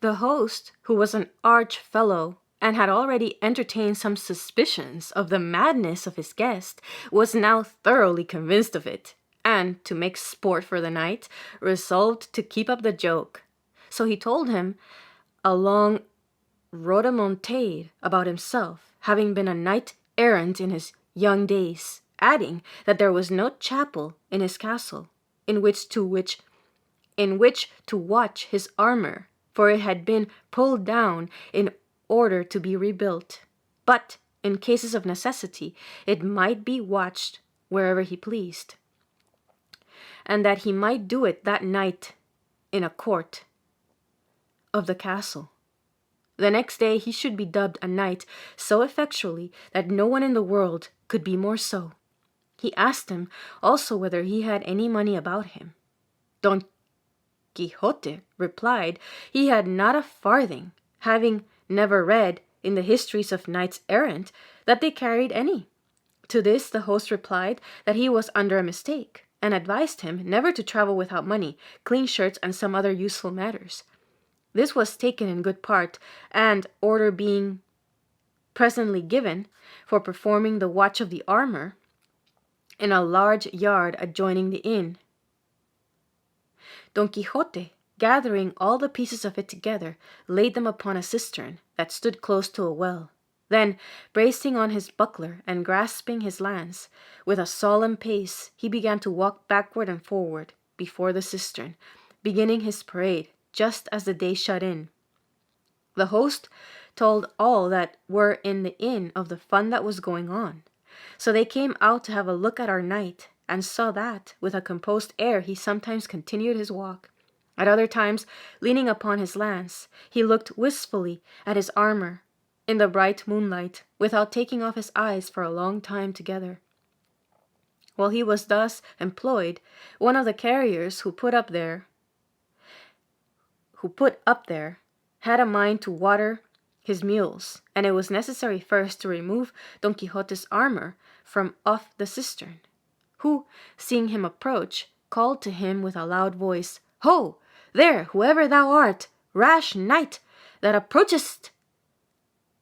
The host, who was an arch fellow and had already entertained some suspicions of the madness of his guest, was now thoroughly convinced of it, and, to make sport for the night, resolved to keep up the joke. So he told him a long rhodomontade about himself, having been a knight-errant in his young days, adding that there was no chapel in his castle in which to watch his armor, for it had been pulled down in order to be rebuilt. But in cases of necessity, it might be watched wherever he pleased, and that he might do it that night in a court of the castle. The next day he should be dubbed a knight so effectually that no one in the world could be more so. He asked him also whether he had any money about him. Don Quixote replied he had not a farthing, having never read in the histories of knights errant that they carried any. To this the host replied that he was under a mistake, and advised him never to travel without money, clean shirts, and some other useful matters. This was taken in good part, and order being presently given for performing the watch of the armor in a large yard adjoining the inn, Don Quixote, gathering all the pieces of it together, laid them upon a cistern that stood close to a well. Then, bracing on his buckler and grasping his lance, with a solemn pace he began to walk backward and forward before the cistern, beginning his parade just as the day shut in. The host told all that were in the inn of the fun that was going on. So they came out to have a look at our knight, and saw that, with a composed air, he sometimes continued his walk. At other times, leaning upon his lance, he looked wistfully at his armor in the bright moonlight, without taking off his eyes for a long time together. While he was thus employed, one of the carriers who put up there had a mind to water his mules, and it was necessary first to remove Don Quixote's armor from off the cistern, who, seeing him approach, called to him with a loud voice, "Ho! There, whoever thou art, rash knight, that approachest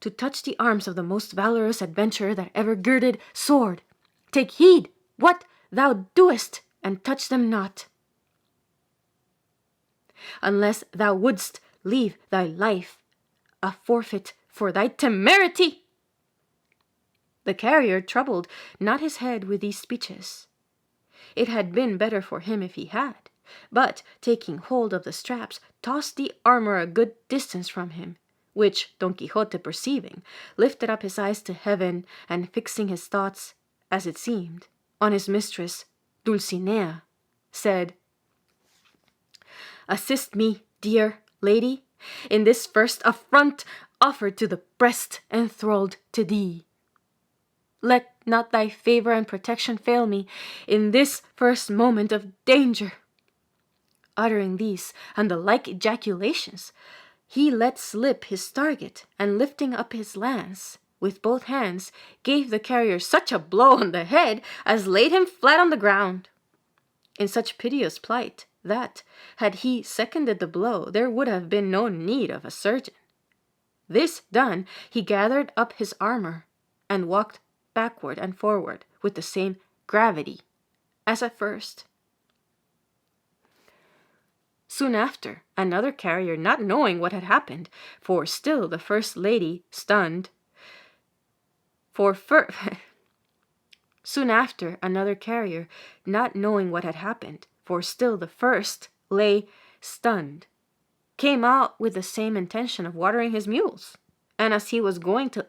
to touch the arms of the most valorous adventurer that ever girded sword, take heed what thou doest, and touch them not, unless thou wouldst leave thy life a forfeit for thy temerity." The carrier troubled not his head with these speeches. It had been better for him if he had, but, taking hold of the straps, tossed the armor a good distance from him, which Don Quixote perceiving, lifted up his eyes to heaven, and fixing his thoughts, as it seemed, on his mistress Dulcinea, said, "Assist me, dear lady, in this first affront offered to the breast enthralled to thee. Let not thy favor and protection fail me in this first moment of danger." Uttering these and the like ejaculations, he let slip his target, and lifting up his lance with both hands, gave the carrier such a blow on the head as laid him flat on the ground, in such piteous plight that, had he seconded the blow, there would have been no need of a surgeon. This done, he gathered up his armor and walked backward and forward with the same gravity as at first. Soon after, another carrier, not knowing what had happened, for still the first lady stunned, Soon after, another carrier, not knowing what had happened, for still the first lay stunned, came out with the same intention of watering his mules, and as he was going to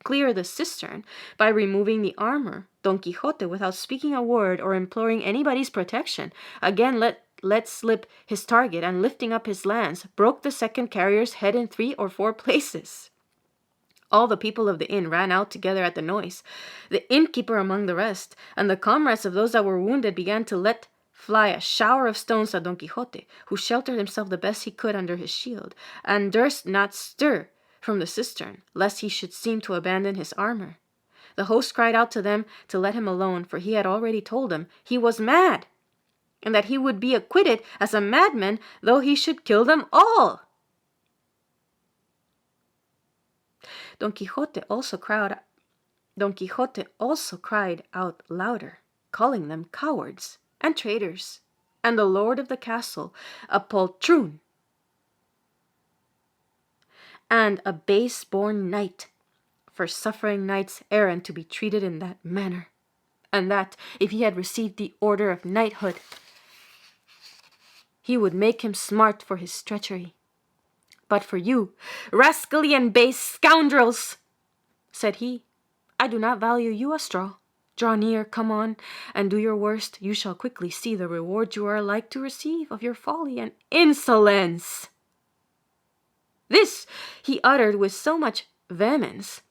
clear the cistern by removing the armor, Don Quixote, without speaking a word or imploring anybody's protection, again let slip his target, and lifting up his lance, broke the second carrier's head in 3 or 4 places. All the people of the inn ran out together at the noise, the innkeeper among the rest, and the comrades of those that were wounded began to let fly a shower of stones at Don Quixote, who sheltered himself the best he could under his shield, and durst not stir from the cistern, lest he should seem to abandon his armor. The host cried out to them to let him alone, for he had already told them he was mad, and that he would be acquitted as a madman though he should kill them all. Don Quixote also cried out louder, calling them cowards and traitors, and the lord of the castle a poltroon and a base-born knight, for suffering knights errant to be treated in that manner, and that, if he had received the order of knighthood, he would make him smart for his treachery. But for you, rascally and base scoundrels, said he, I do not value you a straw. Draw near, come on, and do your worst. You shall quickly see the reward you are like to receive of your folly and insolence. This he uttered with so much vehemence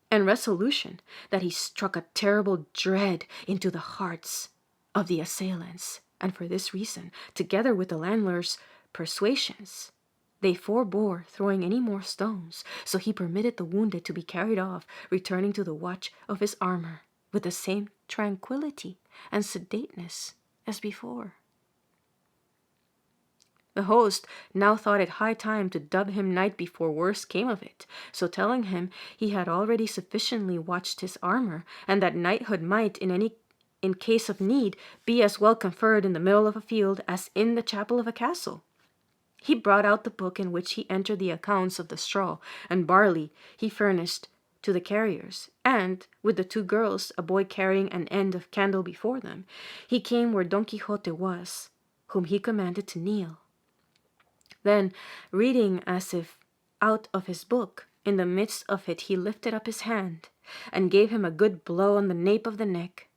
and resolution that he struck a terrible dread into the hearts of the assailants, and for this reason, together with the landlord's persuasions, they forbore throwing any more stones, so he permitted the wounded to be carried off, returning to the watch of his armor with the same tranquillity and sedateness as before. The host now thought it high time to dub him knight before worse came of it, so telling him he had already sufficiently watched his armor, and that knighthood might, in case of need, be as well conferred in the middle of a field as in the chapel of a castle, he brought out the book in which he entered the accounts of the straw and barley he furnished to the carriers, and, with the two girls, a boy carrying an end of candle before them, he came where Don Quixote was, whom he commanded to kneel. Then, reading as if out of his book, in the midst of it he lifted up his hand, and gave him a good blow on the nape of the neck,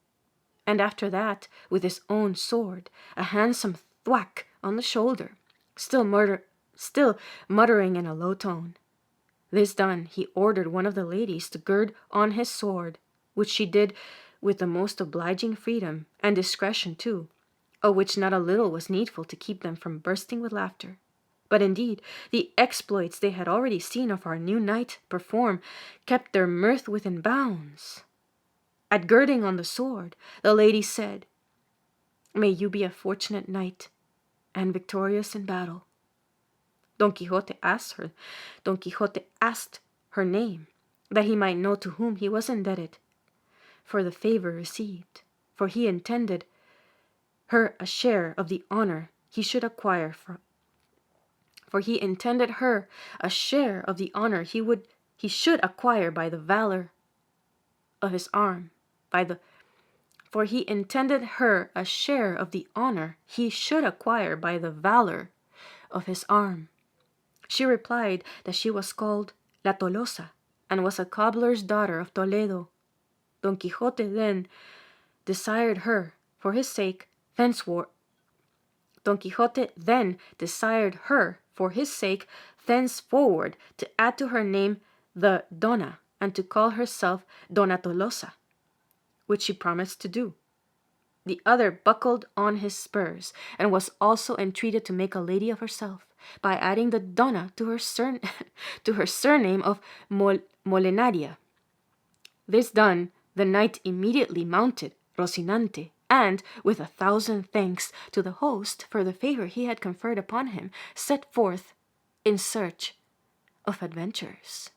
and after that, with his own sword, a handsome thwack on the shoulder, still muttering in a low tone. This done, he ordered one of the ladies to gird on his sword, which she did with the most obliging freedom, and discretion too, of which not a little was needful to keep them from bursting with laughter. But indeed, the exploits they had already seen of our new knight perform kept their mirth within bounds. At girding on the sword, the lady said, May you be a fortunate knight, and victorious in battle. Don Quixote asked her name, that he might know to whom he was indebted for the favor received, for he intended her a share of the honor he should acquire he should acquire by the valor of his arm, for he intended her a share of the honor he should acquire by the valor of his arm. She replied that she was called La Tolosa, and was a cobbler's daughter of Toledo. Don Quixote then desired her, for his sake, thenceforward to add to her name the Donna, and to call herself Donna Tolosa, which she promised to do. The other buckled on his spurs, and was also entreated to make a lady of herself, by adding the Donna to her surname of Molenaria. This done, the knight immediately mounted Rocinante, and, with 1,000 thanks to the host for the favor he had conferred upon him, set forth in search of adventures.